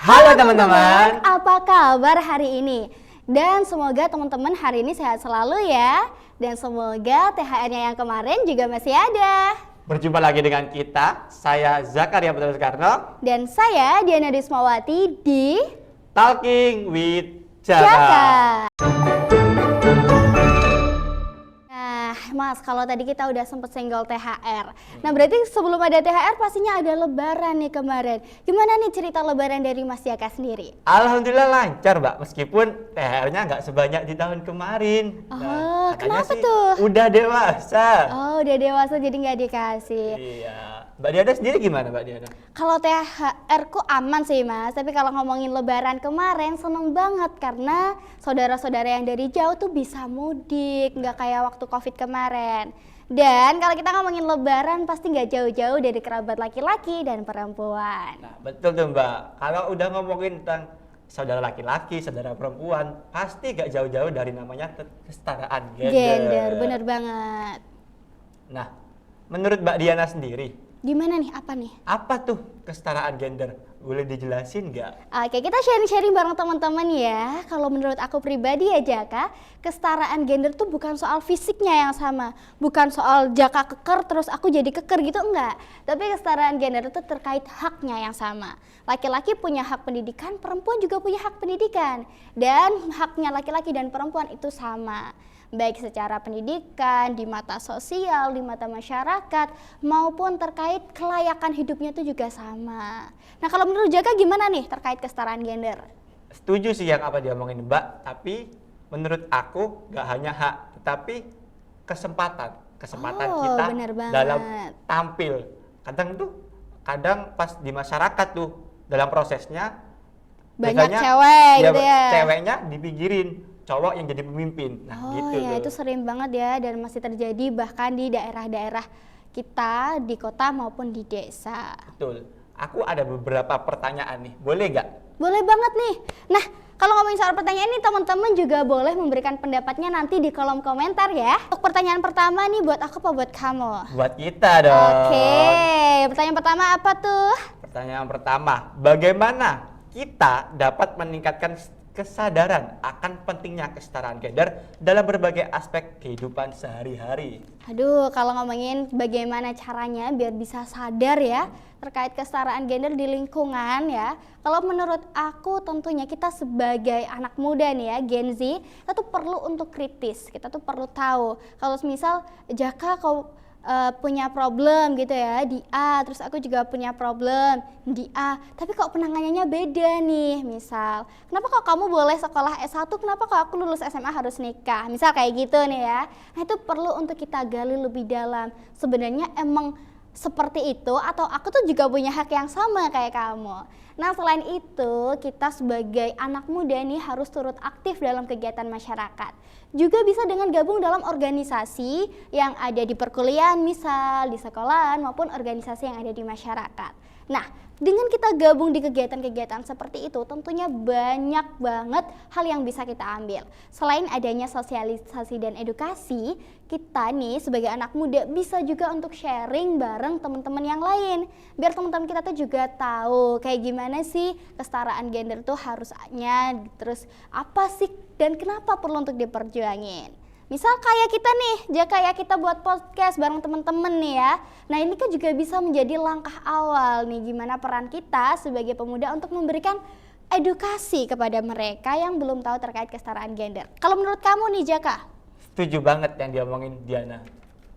Halo teman-teman, apa kabar hari ini? Dan semoga teman-teman hari ini sehat selalu ya. Dan semoga THR-nya yang kemarin juga masih ada. berjumpa lagi dengan kita, saya Zakaria Putra Soekarno, Dan saya Diana Dismawati di Talking with Jaka. Jaka. Nah, Mas, kalau tadi kita udah sempet senggol THR. Nah, berarti sebelum ada THR pastinya ada lebaran nih kemarin. Gimana nih cerita lebaran dari Mas Jaka sendiri? Alhamdulillah lancar Mbak, meskipun THR-nya nggak sebanyak di tahun kemarin. Oh, katanya kenapa sih tuh? Udah dewasa. Oh, udah dewasa jadi nggak dikasih. Iya, Mbak Diana sendiri gimana Mbak Diana? Kalau THR ku aman sih Mas, tapi kalau ngomongin lebaran kemarin seneng banget karena saudara-saudara yang dari jauh tuh bisa mudik, nggak kayak waktu Covid kemarin. Dan kalau kita ngomongin lebaran pasti nggak jauh-jauh dari kerabat laki-laki dan perempuan. Nah, betul tuh Mbak, kalau udah ngomongin tentang saudara laki-laki, saudara perempuan, pasti gak jauh-jauh dari namanya kesetaraan Gender, bener banget. Nah, menurut Mbak Diana sendiri, Gimana nih, apa nih? apa tuh kesetaraan gender? Boleh dijelasin nggak? Oke, kita sharing-sharing bareng teman-teman ya. Kalau menurut aku pribadi ya Jaka, kesetaraan gender tuh bukan soal fisiknya yang sama. Bukan soal Jaka keker terus aku jadi keker gitu, enggak. Tapi kesetaraan gender itu terkait haknya yang sama. Laki-laki punya hak pendidikan, perempuan juga punya hak pendidikan. Dan haknya laki-laki dan perempuan itu sama. Baik secara pendidikan, di mata sosial, di mata masyarakat, maupun terkait kelayakan hidupnya itu juga sama. Nah, kalau menurut Jaka gimana nih terkait kesetaraan gender? Setuju sih yang apa dia omongin Mbak, tapi menurut aku nggak hanya hak, tetapi kesempatan kita bener banget. dalam tampil. Kadang pas di masyarakat tuh dalam prosesnya Banyak biasanya cewek gitu ya. Ceweknya dipinggirin, cowok yang jadi pemimpin. Nah, gitu Ya loh. itu sering banget ya dan masih terjadi bahkan di daerah-daerah kita, di kota maupun di desa. Betul. Aku ada beberapa pertanyaan nih, boleh nggak? Boleh banget nih. Nah, kalau ngomongin soal pertanyaan ini teman-teman juga boleh memberikan pendapatnya nanti di kolom komentar ya. Untuk pertanyaan pertama nih buat aku apa buat kamu? Buat kita dong. Oke, pertanyaan pertama apa tuh? Pertanyaan pertama, bagaimana kita dapat meningkatkan kesadaran akan pentingnya kesetaraan gender dalam berbagai aspek kehidupan sehari-hari? Aduh, kalau ngomongin bagaimana caranya biar bisa sadar ya terkait kesetaraan gender di lingkungan ya. Kalau menurut aku tentunya kita sebagai anak muda nih ya, Gen Z, kita tuh perlu untuk kritis. Kita tuh perlu tahu. Kalau misal Jaka kau punya problem gitu ya di A, terus aku juga punya problem di A, tapi kok penanganannya beda nih. Misal, kenapa kok kamu boleh sekolah S1, kenapa kok aku lulus SMA harus nikah, misal kayak gitu nih ya. Nah, itu perlu untuk kita gali lebih dalam, sebenarnya emang seperti itu atau aku tuh juga punya hak yang sama kayak kamu. Nah, selain itu kita sebagai anak muda nih harus turut aktif dalam kegiatan masyarakat. Juga bisa dengan gabung dalam organisasi yang ada di perkuliahan, misal di sekolahan maupun organisasi yang ada di masyarakat. Nah, dengan kita gabung di kegiatan-kegiatan seperti itu tentunya banyak banget hal yang bisa kita ambil. Selain adanya sosialisasi dan edukasi, kita nih sebagai anak muda bisa juga untuk sharing bareng teman-teman yang lain. Biar teman-teman kita tuh juga tahu kayak gimana sih kesetaraan gender tuh harusnya, terus apa sih dan kenapa perlu untuk diperjuangin. Misal kayak kita nih, kayak kita buat podcast bareng temen-temen nih ya. Nah, ini kan juga bisa menjadi langkah awal nih gimana peran kita sebagai pemuda untuk memberikan edukasi kepada mereka yang belum tahu terkait kesetaraan gender. Kalau menurut kamu nih Jaka? Setuju banget yang diomongin Diana.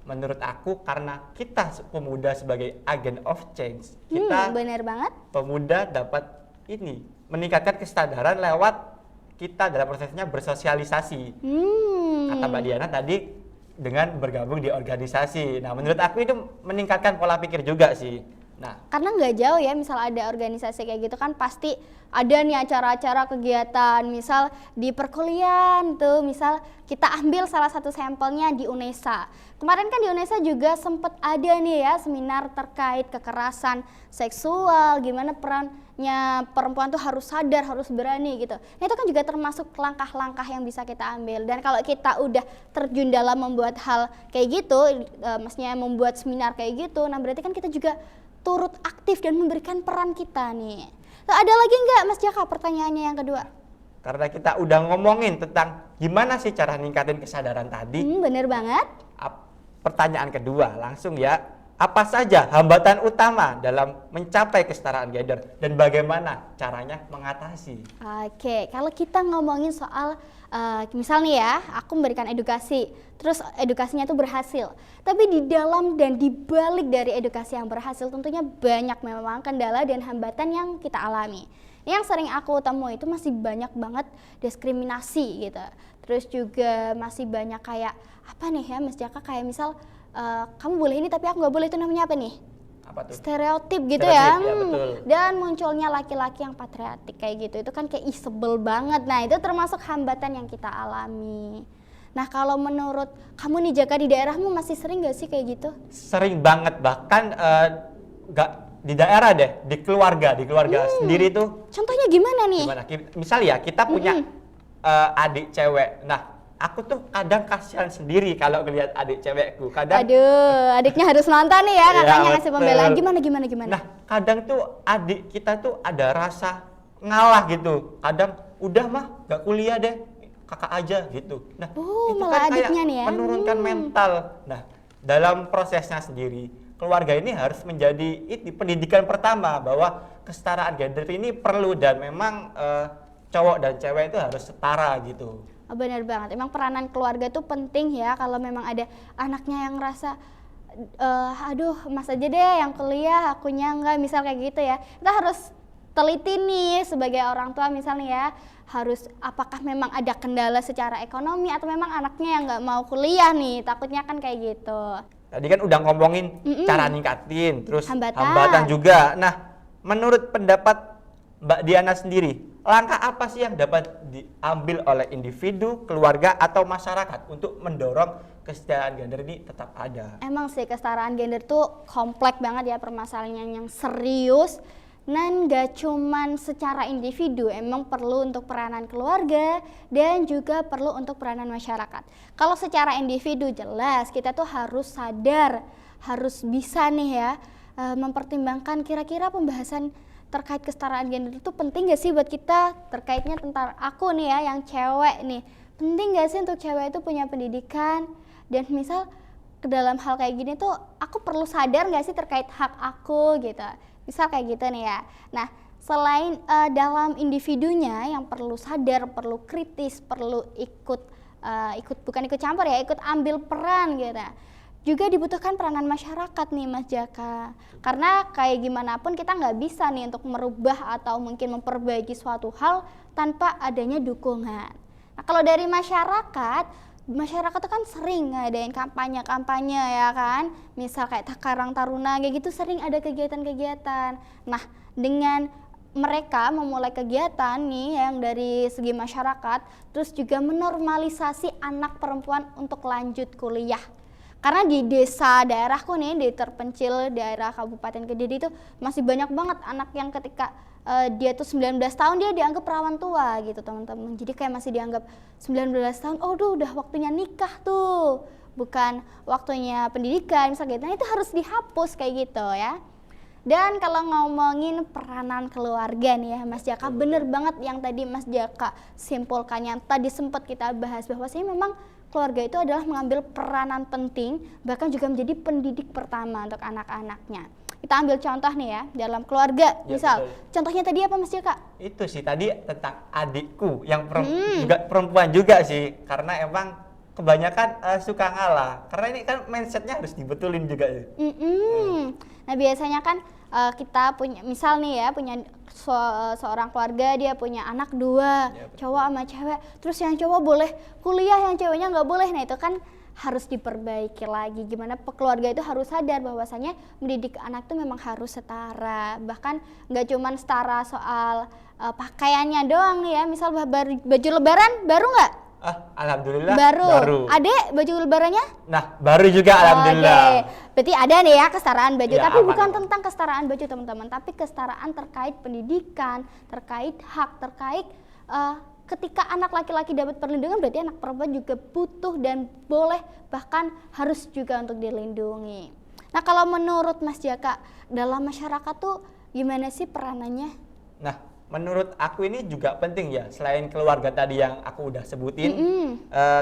Menurut aku karena kita pemuda sebagai agent of change, kita Bener banget. pemuda dapat meningkatkan kesadaran lewat kita dalam prosesnya bersosialisasi. Kata Mbak Diana tadi dengan bergabung di organisasi. Nah, menurut aku itu meningkatkan pola pikir juga sih. Nah, Karena nggak jauh ya, misal ada organisasi kayak gitu kan pasti ada nih acara-acara kegiatan, misal di perkuliahan tuh, misal kita ambil salah satu sampelnya di UNESA. Kemarin kan di UNESA juga sempet ada nih ya seminar terkait kekerasan seksual, gimana perannya perempuan tuh harus sadar, harus berani gitu. Nah, itu kan juga termasuk langkah-langkah yang bisa kita ambil. Dan kalau kita udah terjun dalam membuat hal kayak gitu, maksudnya membuat seminar kayak gitu, nah berarti kan kita juga turut aktif dan memberikan peran kita nih. Ada lagi nggak Mas Jaka pertanyaannya yang kedua? Karena kita udah ngomongin tentang gimana sih cara ningkatin kesadaran tadi, Bener banget. pertanyaan kedua langsung ya. Apa saja hambatan utama dalam mencapai kesetaraan gender dan bagaimana caranya mengatasi? Oke, kalau kita ngomongin soal misal nih ya, aku memberikan edukasi, terus edukasinya tuh berhasil. Tapi di dalam dan di balik dari edukasi yang berhasil tentunya banyak memang kendala dan hambatan yang kita alami. Yang sering aku temui itu masih banyak banget diskriminasi gitu. Terus juga masih banyak kayak apa nih ya Mas Jaka, kayak misal kamu boleh ini tapi aku nggak boleh, itu namanya apa nih? Apa tuh? Stereotip gitu Stereotip, ya. ya, betul. Dan munculnya laki-laki yang patriotik kayak gitu, itu kan kayak sebel banget. Nah itu termasuk hambatan yang kita alami. Nah kalau menurut kamu nih Jaka, di daerahmu masih sering gak sih kayak gitu? Sering banget, bahkan nggak di daerah deh, di keluarga sendiri tuh. Contohnya gimana nih? Gimana? Misal ya kita punya adik cewek. Nah, aku tuh kadang kasihan sendiri kalau ngelihat adik cewekku. Kadang Aduh, adiknya harus nonton nih ya, Iya, kakaknya ngasih betul. pembelaan. Gimana? Nah, kadang tuh adik kita tuh ada rasa ngalah gitu. Kadang udah mah gak kuliah deh, kakak aja gitu. Nah, itu malah kan kayak adiknya nih ya. menurunkan mental. Nah, dalam prosesnya sendiri, keluarga ini harus menjadi pendidikan pertama bahwa kesetaraan gender ini perlu dan memang cowok dan cewek itu harus setara gitu. Oh, benar banget, emang peranan keluarga tuh penting ya. Kalau memang ada anaknya yang ngerasa aduh mas aja deh yang kuliah, akunya enggak, misal kayak gitu ya, kita harus teliti nih sebagai orang tua misalnya ya, harus apakah memang ada kendala secara ekonomi atau memang anaknya yang nggak mau kuliah nih, takutnya kan kayak gitu. Tadi kan udah ngomongin cara ningkatin, terus Hambatan. hambatan juga. Nah, menurut pendapat Mbak Diana sendiri, langkah apa sih yang dapat diambil oleh individu, keluarga, atau masyarakat untuk mendorong kesetaraan gender ini tetap ada? Emang sih kesetaraan gender tuh kompleks banget ya, permasalahan yang serius. Dan gak cuman secara individu, emang perlu untuk peranan keluarga dan juga perlu untuk peranan masyarakat. Kalau secara individu jelas kita tuh harus sadar, harus bisa nih ya mempertimbangkan kira-kira pembahasan terkait kesetaraan gender itu penting gak sih buat kita, terkaitnya tentang aku nih ya yang cewek nih. Penting gak sih untuk cewek itu punya pendidikan, dan misal ke dalam hal kayak gini tuh aku perlu sadar gak sih terkait hak aku gitu. Misal kayak gitu nih ya. Nah, selain dalam individunya yang perlu sadar, perlu kritis, perlu bukan ikut campur ya, ikut ambil peran gitu. Juga dibutuhkan peranan masyarakat nih Mas Jaka. Karena kayak gimana pun kita nggak bisa nih untuk merubah atau mungkin memperbaiki suatu hal tanpa adanya dukungan. Nah, kalau dari masyarakat tuh kan sering ngadain kampanye-kampanye ya kan, misal kayak Karang Taruna kayak gitu, sering ada kegiatan-kegiatan. Nah, dengan mereka memulai kegiatan nih yang dari segi masyarakat, terus juga menormalisasi anak perempuan untuk lanjut kuliah. Karena di desa daerahku nih, di terpencil daerah Kabupaten Kediri itu masih banyak banget anak yang ketika dia tuh 19 tahun dia dianggap perawan tua gitu teman-teman. Jadi kayak masih dianggap 19 tahun, oh udah waktunya nikah tuh, bukan waktunya pendidikan misalnya gitu. Nah itu harus dihapus kayak gitu ya. Dan kalau ngomongin peranan keluarga nih ya Mas Jaka, bener banget yang tadi Mas Jaka simpulkan, yang tadi sempat kita bahas bahwa sih memang keluarga itu adalah mengambil peranan penting, bahkan juga menjadi pendidik pertama untuk anak-anaknya. Kita ambil contoh nih ya, dalam keluarga Ya, misal, betul. contohnya tadi apa Mas Jaka? Itu sih tadi tentang adikku yang juga perempuan juga sih, karena emang kebanyakan suka ngalah. Karena ini kan mindsetnya harus dibetulin juga ya. Nah biasanya kan kita punya, misal nih ya, punya seorang keluarga, dia punya anak dua, Ya, betul. cowok sama cewek, terus yang cowok boleh kuliah, yang ceweknya nggak boleh. Nah itu kan harus diperbaiki lagi, gimana keluarga itu harus sadar bahwasanya mendidik anak itu memang harus setara, bahkan nggak cuman setara soal pakaiannya doang nih ya, misal baju lebaran baru nggak? Alhamdulillah Baru. Adek baju lebarannya? Nah, baru juga alhamdulillah. Oke. Berarti ada nih ya kesetaraan baju, Ya, tapi aman, bukan aman. tentang kesetaraan baju teman-teman, tapi kesetaraan terkait pendidikan, terkait hak, terkait ketika anak laki-laki dapat perlindungan, berarti anak perempuan juga butuh dan boleh, bahkan harus juga untuk dilindungi. Nah kalau menurut Mas Jaka, dalam masyarakat tuh gimana sih peranannya? Nah, menurut aku ini juga penting ya, selain keluarga tadi yang aku udah sebutin,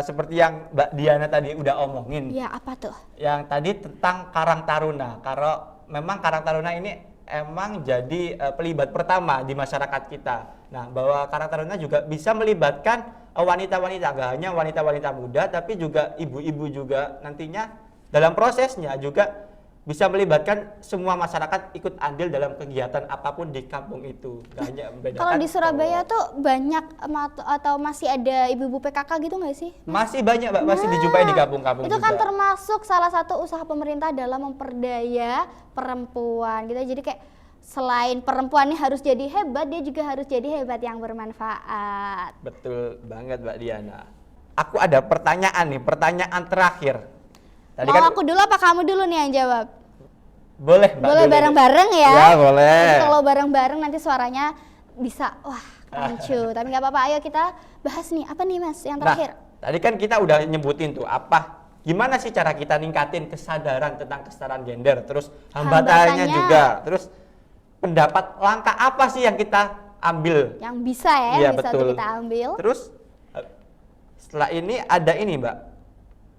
seperti yang Mbak Diana tadi udah omongin. Ya, apa tuh? Yang tadi tentang Karang Taruna. Kalau memang Karang Taruna ini emang jadi pelibat pertama di masyarakat kita. Nah, bahwa Karang Taruna juga bisa melibatkan wanita-wanita, gak hanya wanita-wanita muda, tapi juga ibu-ibu juga nantinya dalam prosesnya juga bisa melibatkan semua masyarakat ikut andil dalam kegiatan apapun di kampung itu. Gak hanya membedakan. Kalau di Surabaya tuh banyak atau masih ada ibu-ibu PKK gitu nggak sih? Masih banyak, Mbak, masih dijumpai di kampung-kampung Itu juga. kan termasuk salah satu usaha pemerintah dalam memperdaya perempuan gitu. Jadi kayak selain perempuan ini harus jadi hebat, dia juga harus jadi hebat yang bermanfaat. Betul banget, Mbak Diana. Aku ada pertanyaan nih, pertanyaan terakhir. Tadi Mau aku dulu apa kamu dulu nih yang jawab? Boleh, Mbak. Boleh bareng-bareng ya? Ya, boleh. Nanti kalau bareng-bareng nanti suaranya bisa, wah rancu. Tapi nggak apa-apa, ayo kita bahas nih. Apa nih Mas yang terakhir? Nah, tadi kan kita udah nyebutin tuh gimana sih cara kita ningkatin kesadaran tentang kesetaraan gender, terus hambatannya juga, terus pendapat langkah apa sih yang kita ambil? Yang bisa ya, Iya, bisa betul. kita ambil. Terus setelah ini ada ini, Mbak.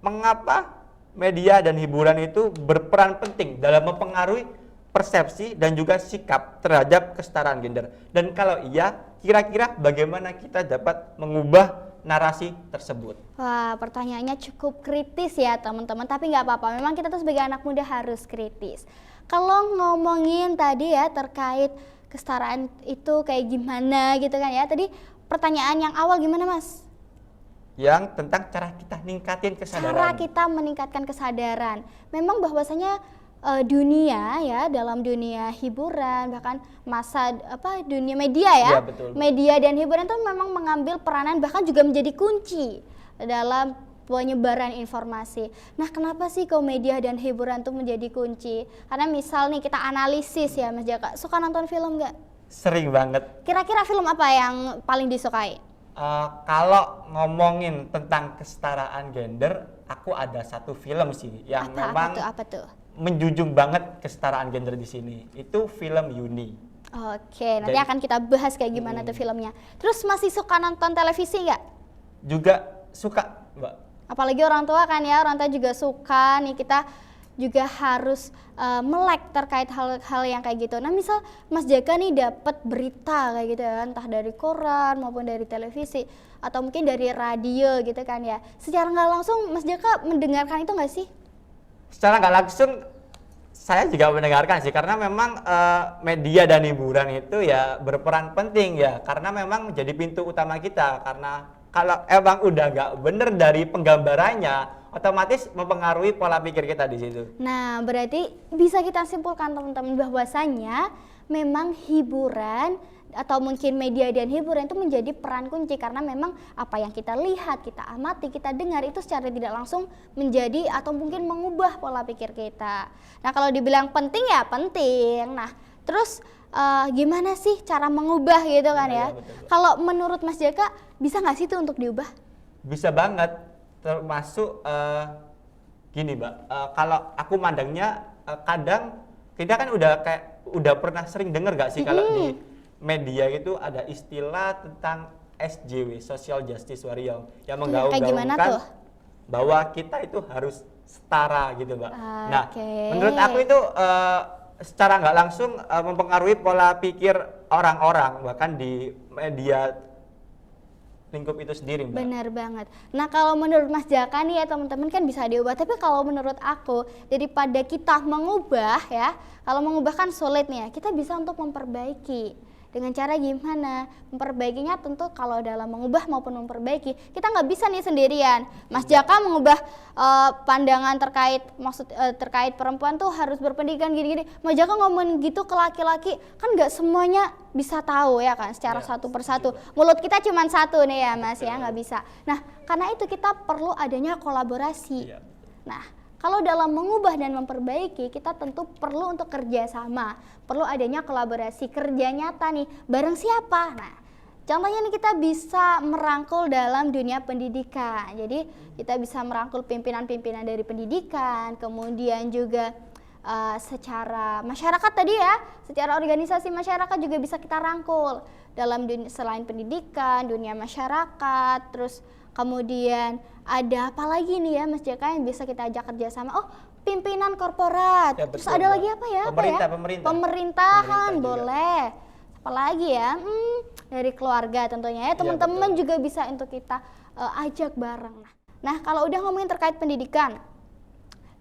Mengapa media dan hiburan itu berperan penting dalam mempengaruhi persepsi dan juga sikap terhadap kesetaraan gender? Dan kalau iya, kira-kira bagaimana kita dapat mengubah narasi tersebut? Wah, pertanyaannya cukup kritis ya teman-teman, tapi nggak apa-apa, memang kita tuh sebagai anak muda harus kritis. Kalau ngomongin tadi ya terkait kesetaraan itu kayak gimana gitu kan ya, tadi pertanyaan yang awal gimana Mas? Yang tentang cara kita ningkatin kesadaran. Cara kita meningkatkan kesadaran. Memang bahwasanya dunia ya, dalam dunia hiburan bahkan dunia media ya. Ya, betul. Media dan hiburan itu memang mengambil peranan bahkan juga menjadi kunci dalam penyebaran informasi. Nah, kenapa sih kok media dan hiburan itu menjadi kunci? Karena misal nih kita analisis ya Mas Jaka, suka nonton film nggak? Sering banget. Kira-kira film apa yang paling disukai? Kalau ngomongin tentang kesetaraan gender, aku ada satu film sih yang memang Apa tuh? menjunjung banget kesetaraan gender di sini. Itu film Yuni. Oke, nanti akan kita bahas kayak gimana tuh filmnya. Terus masih suka nonton televisi nggak? Juga suka, Mbak. Apalagi orang tua kan ya, orang tua juga suka nih, kita juga harus melek terkait hal-hal yang kayak gitu. Nah, misal Mas Jaka nih dapat berita kayak gitu ya, entah dari koran maupun dari televisi atau mungkin dari radio gitu kan ya. Secara nggak langsung Mas Jaka mendengarkan itu nggak sih? Secara nggak langsung saya juga mendengarkan sih, karena memang media dan hiburan itu ya berperan penting ya, karena memang menjadi pintu utama kita. Karena kalau emang udah nggak bener dari penggambarannya, otomatis mempengaruhi pola pikir kita di situ. Nah, berarti bisa kita simpulkan teman-teman bahwasanya memang hiburan atau mungkin media dan hiburan itu menjadi peran kunci, karena memang apa yang kita lihat, kita amati, kita dengar itu secara tidak langsung menjadi atau mungkin mengubah pola pikir kita. Nah, kalau dibilang penting ya penting. Nah, terus gimana sih cara mengubah gitu kan ya? Kalau menurut Mas Jaka bisa nggak sih itu untuk diubah? Bisa banget, termasuk gini Mbak, kalau aku mandangnya kadang kita kan udah pernah sering dengar gak sih kalau di media itu ada istilah tentang SJW, Social Justice Warrior, yang menggaung-gaungkan bahwa kita itu harus setara gitu Mbak. Nah, menurut aku itu secara nggak langsung mempengaruhi pola pikir orang-orang bahkan di media lingkup itu sendiri, Mbak. Benar banget. Nah, kalau menurut Mas Jaka nih ya teman-teman kan bisa diubah, tapi kalau menurut aku daripada kita mengubah ya, kalau mengubah kan sulit nih ya, kita bisa untuk memperbaiki. Dengan cara gimana? Memperbaikinya tentu kalau dalam mengubah maupun memperbaiki, kita nggak bisa nih sendirian. Mas Jaka mengubah pandangan terkait perempuan tuh harus berpendidikan gini-gini. Mas Jaka ngomong gitu ke laki-laki, kan nggak semuanya bisa tahu ya kan secara satu persatu. Mulut kita cuma satu nih ya Mas ya, nggak bisa. Nah, karena itu kita perlu adanya kolaborasi. Nah, kalau dalam mengubah dan memperbaiki, kita tentu perlu untuk kerjasama, perlu adanya kolaborasi, kerja nyata nih, bareng siapa? Nah, contohnya nih kita bisa merangkul dalam dunia pendidikan. Jadi kita bisa merangkul pimpinan-pimpinan dari pendidikan, kemudian juga secara masyarakat tadi ya, secara organisasi masyarakat juga bisa kita rangkul dalam selain pendidikan, dunia masyarakat, terus kemudian ada apa lagi nih ya Mas Jaka yang bisa kita ajak kerjasama? Oh, pimpinan korporat. Ya, Terus betul, ada Mbak. lagi apa ya? Pemerintah. Pemerintahan Pemerintah juga. boleh. Apa lagi ya? Dari keluarga tentunya ya. Teman-teman betul. juga bisa untuk kita ajak bareng. Nah, kalau udah ngomongin terkait pendidikan,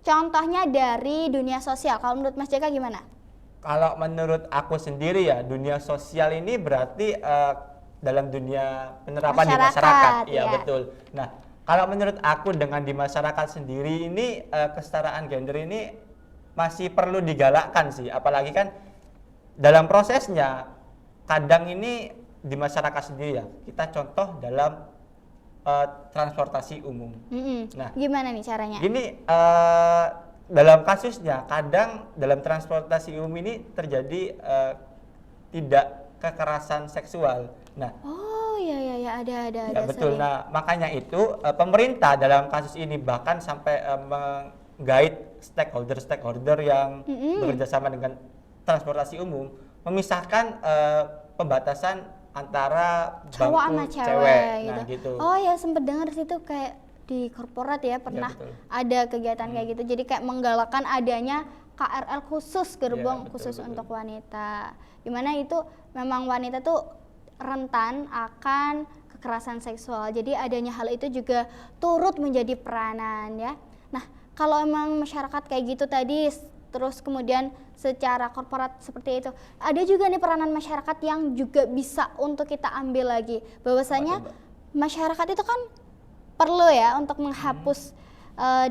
contohnya dari dunia sosial. Kalau menurut Mas Jaka gimana? Kalau menurut aku sendiri ya, dunia sosial ini berarti dalam dunia penerapan di Masyarakat, masyarakat. Iya, ya. betul. Nah, kalau menurut aku dengan di masyarakat sendiri ini kesetaraan gender ini masih perlu digalakkan sih. Apalagi kan dalam prosesnya kadang ini di masyarakat sendiri ya. Kita contoh dalam transportasi umum. Nah, Gimana nih caranya? gini, dalam kasusnya kadang dalam transportasi umum ini terjadi tidak kekerasan seksual. Nah, Oh ya ada ya betul. sering. Nah, makanya itu pemerintah dalam kasus ini bahkan sampai menggait stakeholder yang bekerja sama dengan transportasi umum memisahkan pembatasan antara Cowok sama bangku cewek gitu. Nah, gitu. Oh ya sempet dengar situ kayak di korporat ya pernah betul. ada kegiatan kayak gitu. Jadi kayak menggalakkan adanya KRL khusus, gerbong betul, khusus betul. untuk wanita. Dimana itu memang wanita tuh rentan akan kekerasan seksual. Jadi adanya hal itu juga turut menjadi peranan ya. Nah, kalau emang masyarakat kayak gitu tadi terus kemudian secara korporat seperti itu, ada juga nih peranan masyarakat yang juga bisa untuk kita ambil lagi. Bahwasanya masyarakat itu kan perlu ya untuk menghapus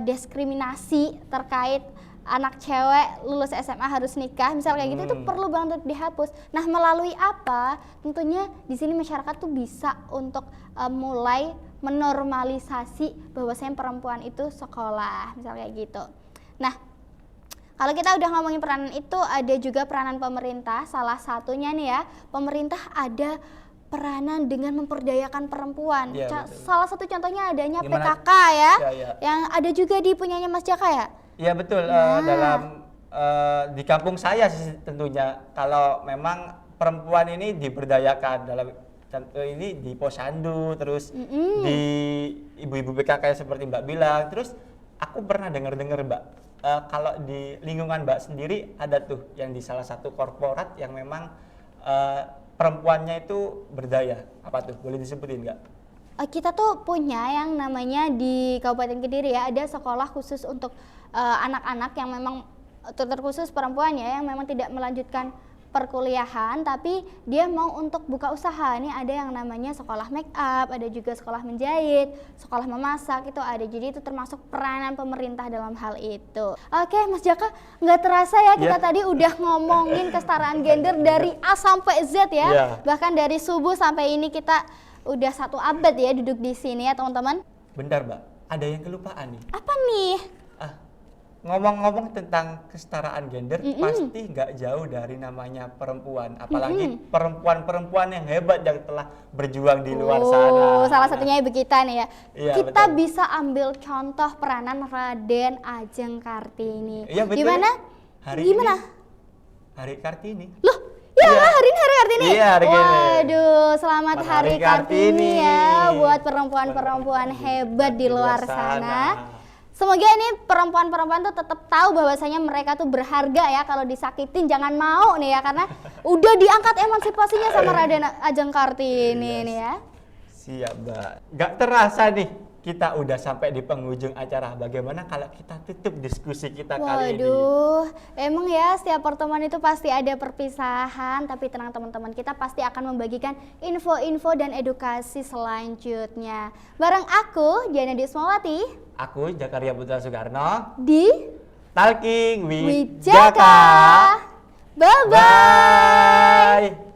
diskriminasi terkait anak cewek lulus SMA harus nikah, misal kayak gitu, itu perlu banget untuk dihapus. Nah, melalui apa? Tentunya di sini masyarakat tuh bisa untuk mulai menormalisasi bahwasanya perempuan itu sekolah, misal kayak gitu. Nah, kalau kita udah ngomongin peranan itu, ada juga peranan pemerintah. Salah satunya nih ya, pemerintah ada peranan dengan memperdayakan perempuan. Ya, betul. Salah satu contohnya adanya Gimana? PKK ya, Ya. yang ada juga di punyanya Mas Jaka ya. Iya betul, dalam di kampung saya sih tentunya kalau memang perempuan ini diberdayakan dalam contoh ini di posyandu, terus di ibu-ibu PKK seperti Mbak bilang, terus aku pernah dengar-dengar Mbak, kalau di lingkungan Mbak sendiri ada tuh yang di salah satu korporat yang memang perempuannya itu berdaya, apa tuh, boleh disebutin nggak? Kita tuh punya yang namanya di Kabupaten Kediri ya, ada sekolah khusus untuk anak-anak yang memang terkhusus perempuan ya, yang memang tidak melanjutkan perkuliahan tapi dia mau untuk buka usaha. Ini ada yang namanya sekolah make up, ada juga sekolah menjahit, sekolah memasak, itu ada. Jadi itu termasuk peranan pemerintah dalam hal itu. Oke Mas Jaka, nggak terasa ya kita tadi udah ngomongin kesetaraan gender dari A sampai Z ya. Iya. Bahkan dari subuh sampai ini kita udah 1 abad ya duduk di sini ya teman-teman. Bentar Mbak, ada yang kelupaan nih. Apa nih? Ngomong-ngomong tentang kesetaraan gender, pasti nggak jauh dari namanya perempuan, apalagi perempuan-perempuan yang hebat yang telah berjuang di luar sana. Salah satunya ibu kita nih ya. Iya, Kita betul. bisa ambil contoh peranan Raden Ajeng Kartini. Iya, betul. Gimana? Hari Gimana? ini, Hari Kartini. Loh, ya Iya. hari ini Hari Kartini. Iya, hari ini. Waduh, selamat Hari Kartini ya buat perempuan-perempuan Perempuan hebat di luar sana. Semoga ini perempuan-perempuan tuh tetap tahu bahwasanya mereka tuh berharga ya, kalau disakitin jangan mau nih ya, karena udah diangkat emansipasinya sama Raden Ajeng Kartini nih ya. Siap Mbak. Nggak terasa nih kita udah sampai di penghujung acara. Bagaimana kalau kita tutup diskusi kita kali ini? Waduh, emang ya setiap pertemuan itu pasti ada perpisahan, tapi tenang teman-teman, kita pasti akan membagikan info-info dan edukasi selanjutnya. Bareng aku, Diana Dismawati, Aku Jakaria Putra Soekarno di Talking with Wijaka. Jaka. Bye-bye. Bye.